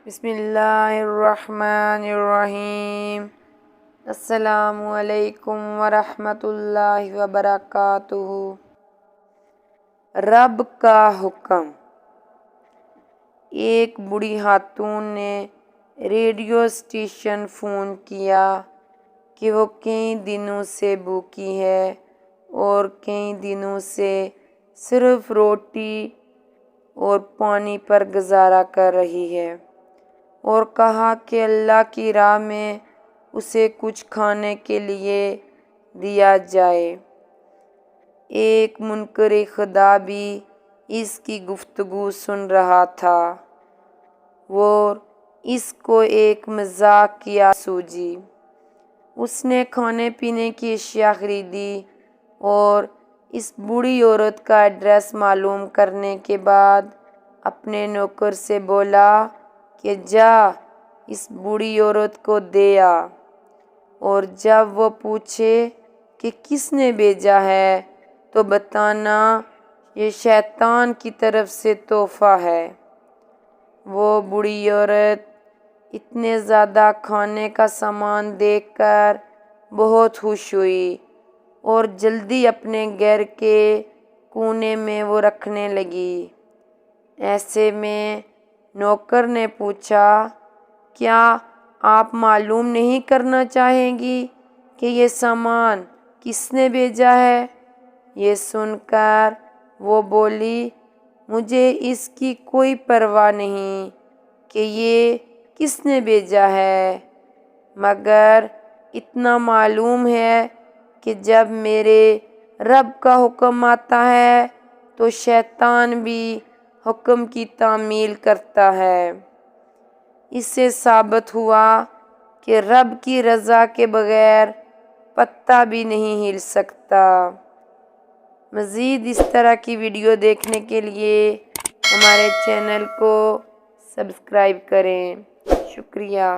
بسم اللہ الرحمن الرحیم۔ السلام علیکم ورحمۃ اللہ وبرکاتہ۔ رب کا حکم۔ ایک بوڑھی خاتون نے ریڈیو اسٹیشن فون کیا کہ وہ کئی دنوں سے بھوکی ہے اور کئی دنوں سے صرف روٹی اور پانی پر گزارا کر رہی ہے، اور کہا کہ اللہ کی راہ میں اسے کچھ کھانے کے لیے دیا جائے۔ ایک منکر خدا بھی اس کی گفتگو سن رہا تھا اور اس کو ایک مذاق کیا سوجی۔ اس نے کھانے پینے کی اشیاء خریدی اور اس بوڑھی عورت کا ایڈریس معلوم کرنے کے بعد اپنے نوکر سے بولا کہ جا اس بوڑھی عورت کو دے آ، اور جب وہ پوچھے کہ کس نے بھیجا ہے تو بتانا یہ شیطان کی طرف سے تحفہ ہے۔ وہ بوڑھی عورت اتنے زیادہ کھانے کا سامان دیکھ کر بہت خوش ہوئی اور جلدی اپنے گھر کے کونے میں وہ رکھنے لگی۔ ایسے میں نوکر نے پوچھا، کیا آپ معلوم نہیں کرنا چاہیں گی کہ یہ سامان کس نے بھیجا ہے؟ یہ سن کر وہ بولی، مجھے اس کی کوئی پرواہ نہیں کہ یہ کس نے بھیجا ہے، مگر اتنا معلوم ہے کہ جب میرے رب کا حکم آتا ہے تو شیطان بھی حکم کی تعمیل کرتا ہے۔ اس سے ثابت ہوا کہ رب کی رضا کے بغیر پتا بھی نہیں ہل سکتا۔ مزید اس طرح کی ویڈیو دیکھنے کے لیے ہمارے چینل کو سبسکرائب کریں۔ شکریہ۔